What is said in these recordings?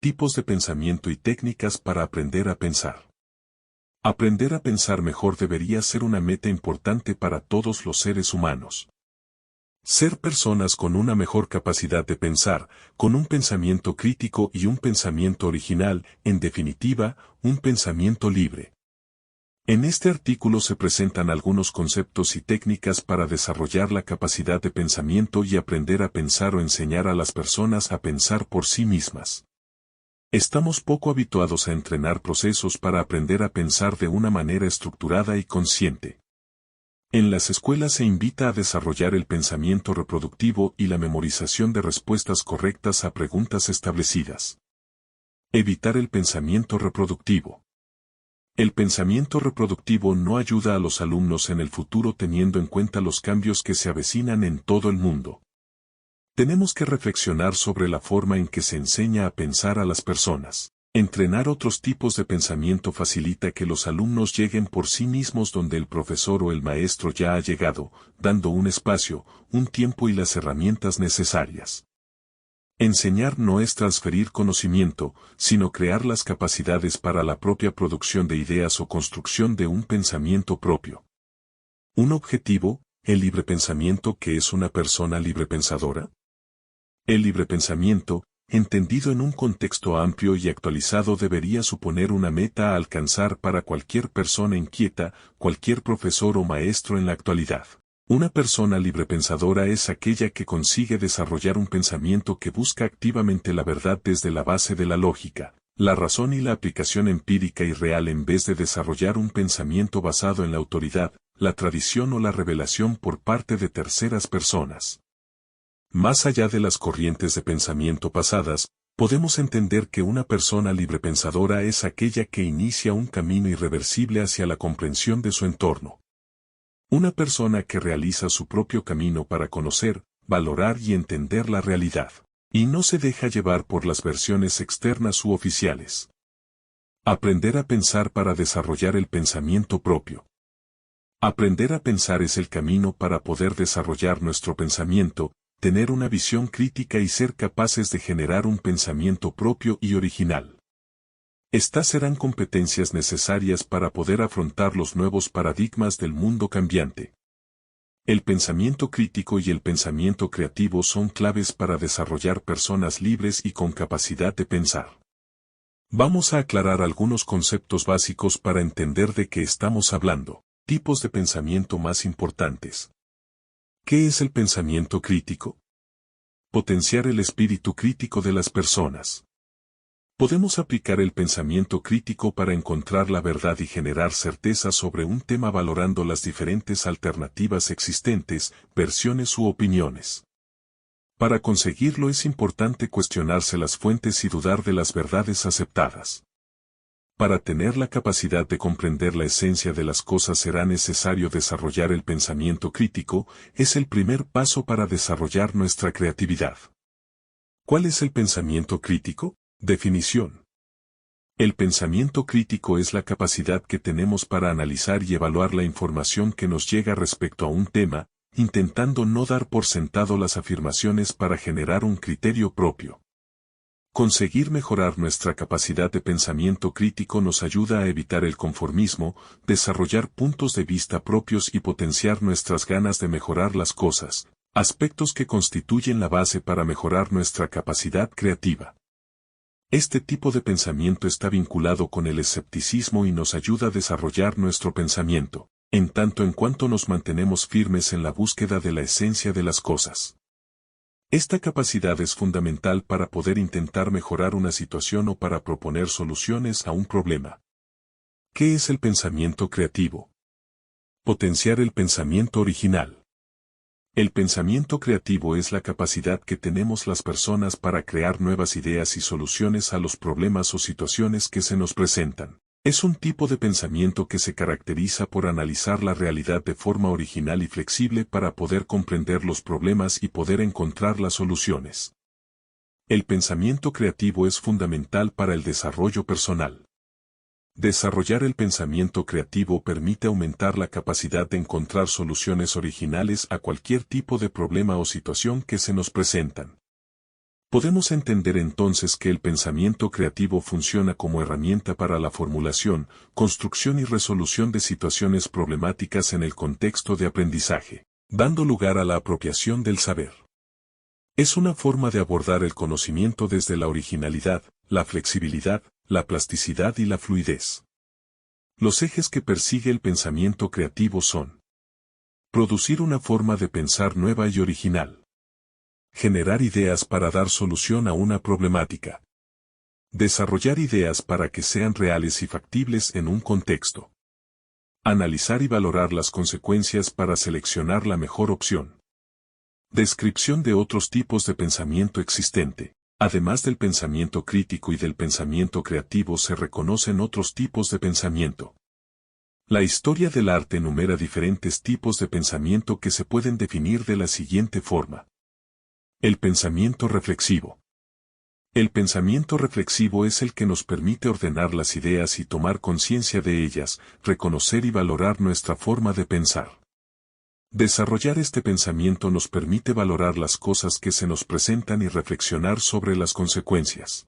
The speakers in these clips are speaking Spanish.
tipos de pensamiento y técnicas para aprender a pensar. Aprender a pensar mejor debería ser una meta importante para todos los seres humanos. Ser personas con una mejor capacidad de pensar, con un pensamiento crítico y un pensamiento original, en definitiva, un pensamiento libre. En este artículo se presentan algunos conceptos y técnicas para desarrollar la capacidad de pensamiento y aprender a pensar o enseñar a las personas a pensar por sí mismas. Estamos poco habituados a entrenar procesos para aprender a pensar de una manera estructurada y consciente. En las escuelas se invita a desarrollar el pensamiento reproductivo y la memorización de respuestas correctas a preguntas establecidas. Evitar el pensamiento reproductivo. El pensamiento reproductivo no ayuda a los alumnos en el futuro teniendo en cuenta los cambios que se avecinan en todo el mundo. Tenemos que reflexionar sobre la forma en que se enseña a pensar a las personas. Entrenar otros tipos de pensamiento facilita que los alumnos lleguen por sí mismos donde el profesor o el maestro ya ha llegado, dando un espacio, un tiempo y las herramientas necesarias. Enseñar no es transferir conocimiento, sino crear las capacidades para la propia producción de ideas o construcción de un pensamiento propio. Un objetivo, el libre pensamiento. ¿Qué es una persona librepensadora? El librepensamiento, entendido en un contexto amplio y actualizado, debería suponer una meta a alcanzar para cualquier persona inquieta, cualquier profesor o maestro en la actualidad. Una persona librepensadora es aquella que consigue desarrollar un pensamiento que busca activamente la verdad desde la base de la lógica, la razón y la aplicación empírica y real en vez de desarrollar un pensamiento basado en la autoridad, la tradición o la revelación por parte de terceras personas. Más allá de las corrientes de pensamiento pasadas, podemos entender que una persona librepensadora es aquella que inicia un camino irreversible hacia la comprensión de su entorno. Una persona que realiza su propio camino para conocer, valorar y entender la realidad, y no se deja llevar por las versiones externas u oficiales. Aprender a pensar para desarrollar el pensamiento propio. Aprender a pensar es el camino para poder desarrollar nuestro pensamiento, tener una visión crítica y ser capaces de generar un pensamiento propio y original. Estas serán competencias necesarias para poder afrontar los nuevos paradigmas del mundo cambiante. El pensamiento crítico y el pensamiento creativo son claves para desarrollar personas libres y con capacidad de pensar. Vamos a aclarar algunos conceptos básicos para entender de qué estamos hablando. Tipos de pensamiento más importantes. ¿Qué es el pensamiento crítico? Potenciar el espíritu crítico de las personas. Podemos aplicar el pensamiento crítico para encontrar la verdad y generar certeza sobre un tema valorando las diferentes alternativas existentes, versiones u opiniones. Para conseguirlo es importante cuestionarse las fuentes y dudar de las verdades aceptadas. Para tener la capacidad de comprender la esencia de las cosas será necesario desarrollar el pensamiento crítico, es el primer paso para desarrollar nuestra creatividad. ¿Cuál es el pensamiento crítico? Definición. El pensamiento crítico es la capacidad que tenemos para analizar y evaluar la información que nos llega respecto a un tema, intentando no dar por sentado las afirmaciones para generar un criterio propio. Conseguir mejorar nuestra capacidad de pensamiento crítico nos ayuda a evitar el conformismo, desarrollar puntos de vista propios y potenciar nuestras ganas de mejorar las cosas, aspectos que constituyen la base para mejorar nuestra capacidad creativa. Este tipo de pensamiento está vinculado con el escepticismo y nos ayuda a desarrollar nuestro pensamiento, en tanto en cuanto nos mantenemos firmes en la búsqueda de la esencia de las cosas. Esta capacidad es fundamental para poder intentar mejorar una situación o para proponer soluciones a un problema. ¿Qué es el pensamiento creativo? Potenciar el pensamiento original. El pensamiento creativo es la capacidad que tenemos las personas para crear nuevas ideas y soluciones a los problemas o situaciones que se nos presentan. Es un tipo de pensamiento que se caracteriza por analizar la realidad de forma original y flexible para poder comprender los problemas y poder encontrar las soluciones. El pensamiento creativo es fundamental para el desarrollo personal. Desarrollar el pensamiento creativo permite aumentar la capacidad de encontrar soluciones originales a cualquier tipo de problema o situación que se nos presentan. Podemos entender entonces que el pensamiento creativo funciona como herramienta para la formulación, construcción y resolución de situaciones problemáticas en el contexto de aprendizaje, dando lugar a la apropiación del saber. Es una forma de abordar el conocimiento desde la originalidad, la flexibilidad, la plasticidad y la fluidez. Los ejes que persigue el pensamiento creativo son: producir una forma de pensar nueva y original. Generar ideas para dar solución a una problemática. Desarrollar ideas para que sean reales y factibles en un contexto. Analizar y valorar las consecuencias para seleccionar la mejor opción. Descripción de otros tipos de pensamiento existente. Además del pensamiento crítico y del pensamiento creativo se reconocen otros tipos de pensamiento. La historia del arte enumera diferentes tipos de pensamiento que se pueden definir de la siguiente forma. El pensamiento reflexivo. El pensamiento reflexivo es el que nos permite ordenar las ideas y tomar conciencia de ellas, reconocer y valorar nuestra forma de pensar. Desarrollar este pensamiento nos permite valorar las cosas que se nos presentan y reflexionar sobre las consecuencias.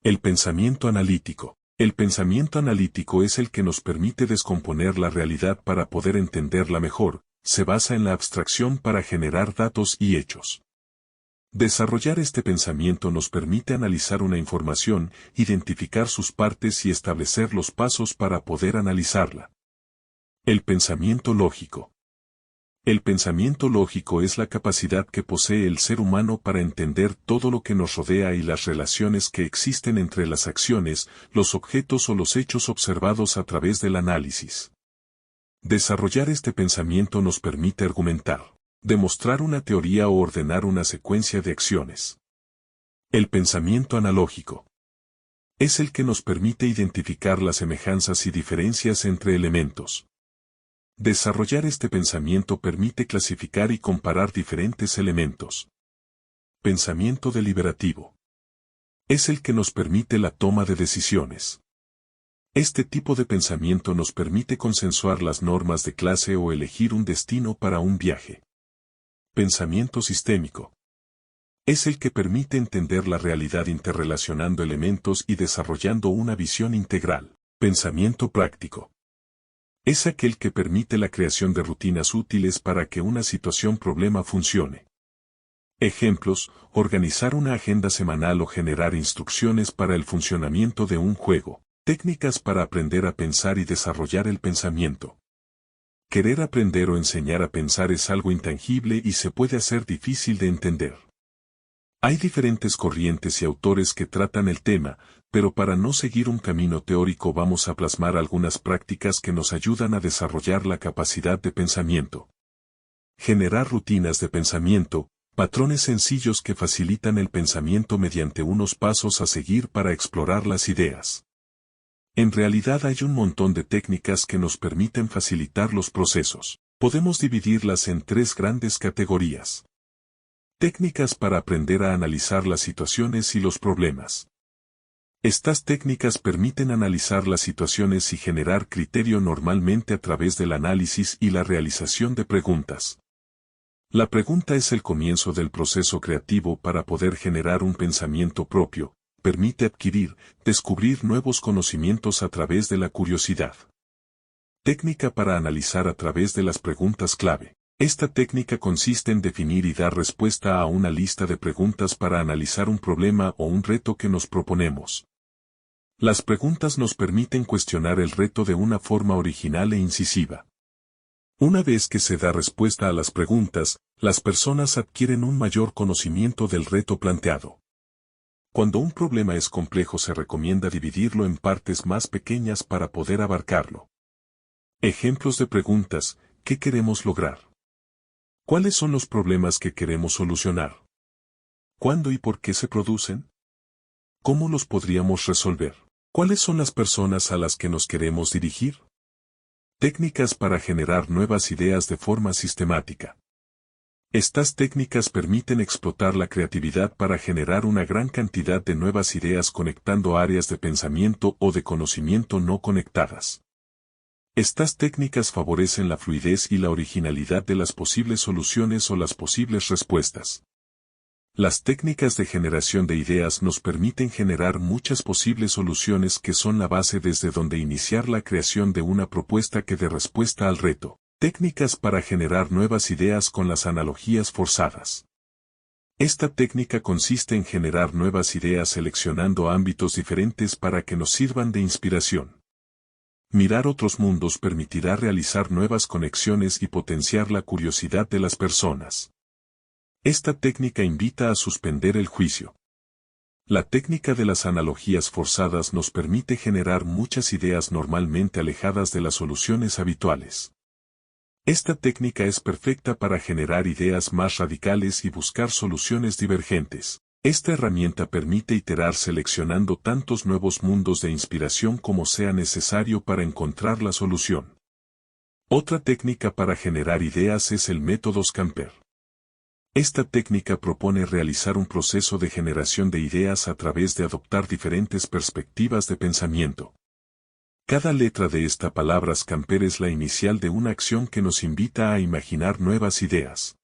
El pensamiento analítico. El pensamiento analítico es el que nos permite descomponer la realidad para poder entenderla mejor, se basa en la abstracción para generar datos y hechos. Desarrollar este pensamiento nos permite analizar una información, identificar sus partes y establecer los pasos para poder analizarla. El pensamiento lógico. El pensamiento lógico es la capacidad que posee el ser humano para entender todo lo que nos rodea y las relaciones que existen entre las acciones, los objetos o los hechos observados a través del análisis. Desarrollar este pensamiento nos permite argumentar, demostrar una teoría o ordenar una secuencia de acciones. El pensamiento analógico es el que nos permite identificar las semejanzas y diferencias entre elementos. Desarrollar este pensamiento permite clasificar y comparar diferentes elementos. Pensamiento deliberativo es el que nos permite la toma de decisiones. Este tipo de pensamiento nos permite consensuar las normas de clase o elegir un destino para un viaje. Pensamiento sistémico es el que permite entender la realidad interrelacionando elementos y desarrollando una visión integral. Pensamiento práctico es aquel que permite la creación de rutinas útiles para que una situación-problema funcione. Ejemplos: organizar una agenda semanal o generar instrucciones para el funcionamiento de un juego. Técnicas para aprender a pensar y desarrollar el pensamiento. Querer aprender o enseñar a pensar es algo intangible y se puede hacer difícil de entender. Hay diferentes corrientes y autores que tratan el tema, pero para no seguir un camino teórico vamos a plasmar algunas prácticas que nos ayudan a desarrollar la capacidad de pensamiento. Generar rutinas de pensamiento, patrones sencillos que facilitan el pensamiento mediante unos pasos a seguir para explorar las ideas. En realidad hay un montón de técnicas que nos permiten facilitar los procesos. Podemos dividirlas en tres grandes categorías. Técnicas para aprender a analizar las situaciones y los problemas. Estas técnicas permiten analizar las situaciones y generar criterio normalmente a través del análisis y la realización de preguntas. La pregunta es el comienzo del proceso creativo para poder generar un pensamiento propio, permite adquirir, descubrir nuevos conocimientos a través de la curiosidad. Técnica para analizar a través de las preguntas clave. Esta técnica consiste en definir y dar respuesta a una lista de preguntas para analizar un problema o un reto que nos proponemos. Las preguntas nos permiten cuestionar el reto de una forma original e incisiva. Una vez que se da respuesta a las preguntas, las personas adquieren un mayor conocimiento del reto planteado. Cuando un problema es complejo se recomienda dividirlo en partes más pequeñas para poder abarcarlo. Ejemplos de preguntas: ¿qué queremos lograr? ¿Cuáles son los problemas que queremos solucionar? ¿Cuándo y por qué se producen? ¿Cómo los podríamos resolver? ¿Cuáles son las personas a las que nos queremos dirigir? Técnicas para generar nuevas ideas de forma sistemática. Estas técnicas permiten explotar la creatividad para generar una gran cantidad de nuevas ideas conectando áreas de pensamiento o de conocimiento no conectadas. Estas técnicas favorecen la fluidez y la originalidad de las posibles soluciones o las posibles respuestas. Las técnicas de generación de ideas nos permiten generar muchas posibles soluciones que son la base desde donde iniciar la creación de una propuesta que dé respuesta al reto. Técnicas para generar nuevas ideas con las analogías forzadas. Esta técnica consiste en generar nuevas ideas seleccionando ámbitos diferentes para que nos sirvan de inspiración. Mirar otros mundos permitirá realizar nuevas conexiones y potenciar la curiosidad de las personas. Esta técnica invita a suspender el juicio. La técnica de las analogías forzadas nos permite generar muchas ideas normalmente alejadas de las soluciones habituales. Esta técnica es perfecta para generar ideas más radicales y buscar soluciones divergentes. Esta herramienta permite iterar seleccionando tantos nuevos mundos de inspiración como sea necesario para encontrar la solución. Otra técnica para generar ideas es el método Scamper. Esta técnica propone realizar un proceso de generación de ideas a través de adoptar diferentes perspectivas de pensamiento. Cada letra de esta palabra Scamper es la inicial de una acción que nos invita a imaginar nuevas ideas.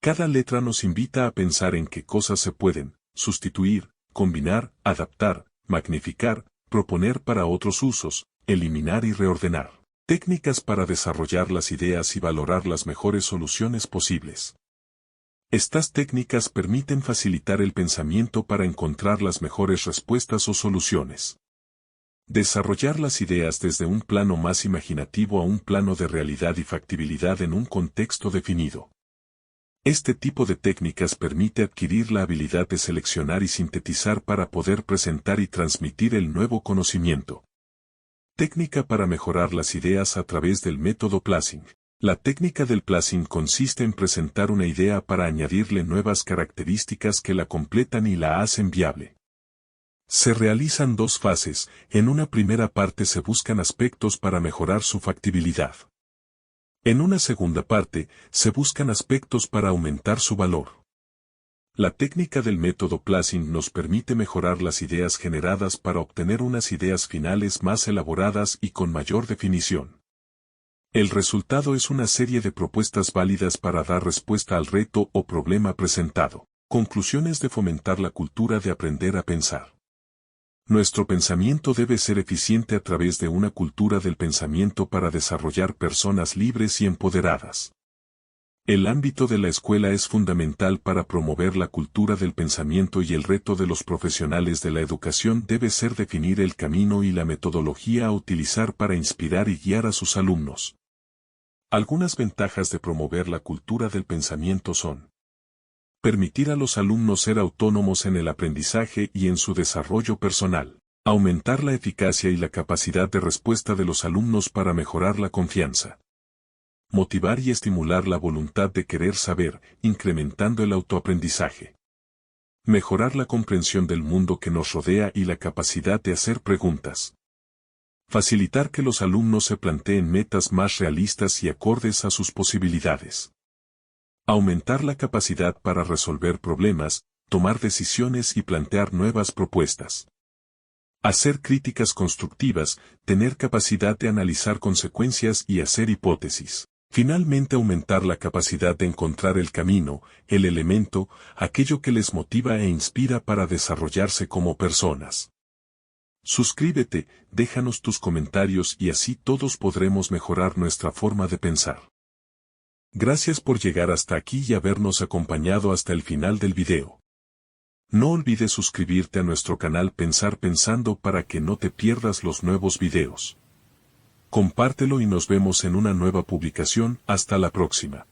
Cada letra nos invita a pensar en qué cosas se pueden sustituir, combinar, adaptar, magnificar, proponer para otros usos, eliminar y reordenar. Técnicas para desarrollar las ideas y valorar las mejores soluciones posibles. Estas técnicas permiten facilitar el pensamiento para encontrar las mejores respuestas o soluciones. Desarrollar las ideas desde un plano más imaginativo a un plano de realidad y factibilidad en un contexto definido. Este tipo de técnicas permite adquirir la habilidad de seleccionar y sintetizar para poder presentar y transmitir el nuevo conocimiento. Técnica para mejorar las ideas a través del método Placing. La técnica del Placing consiste en presentar una idea para añadirle nuevas características que la completan y la hacen viable. Se realizan dos fases. En una primera parte se buscan aspectos para mejorar su factibilidad. En una segunda parte, se buscan aspectos para aumentar su valor. La técnica del método Placing nos permite mejorar las ideas generadas para obtener unas ideas finales más elaboradas y con mayor definición. El resultado es una serie de propuestas válidas para dar respuesta al reto o problema presentado. Conclusiones de fomentar la cultura de aprender a pensar. Nuestro pensamiento debe ser eficiente a través de una cultura del pensamiento para desarrollar personas libres y empoderadas. El ámbito de la escuela es fundamental para promover la cultura del pensamiento y el reto de los profesionales de la educación debe ser definir el camino y la metodología a utilizar para inspirar y guiar a sus alumnos. Algunas ventajas de promover la cultura del pensamiento son: permitir a los alumnos ser autónomos en el aprendizaje y en su desarrollo personal. Aumentar la eficacia y la capacidad de respuesta de los alumnos para mejorar la confianza. Motivar y estimular la voluntad de querer saber, incrementando el autoaprendizaje. Mejorar la comprensión del mundo que nos rodea y la capacidad de hacer preguntas. Facilitar que los alumnos se planteen metas más realistas y acordes a sus posibilidades. Aumentar la capacidad para resolver problemas, tomar decisiones y plantear nuevas propuestas. Hacer críticas constructivas, tener capacidad de analizar consecuencias y hacer hipótesis. Finalmente, aumentar la capacidad de encontrar el camino, el elemento, aquello que les motiva e inspira para desarrollarse como personas. Suscríbete, déjanos tus comentarios y así todos podremos mejorar nuestra forma de pensar. Gracias por llegar hasta aquí y habernos acompañado hasta el final del video. No olvides suscribirte a nuestro canal Pensar Pensando para que no te pierdas los nuevos videos. Compártelo y nos vemos en una nueva publicación. Hasta la próxima.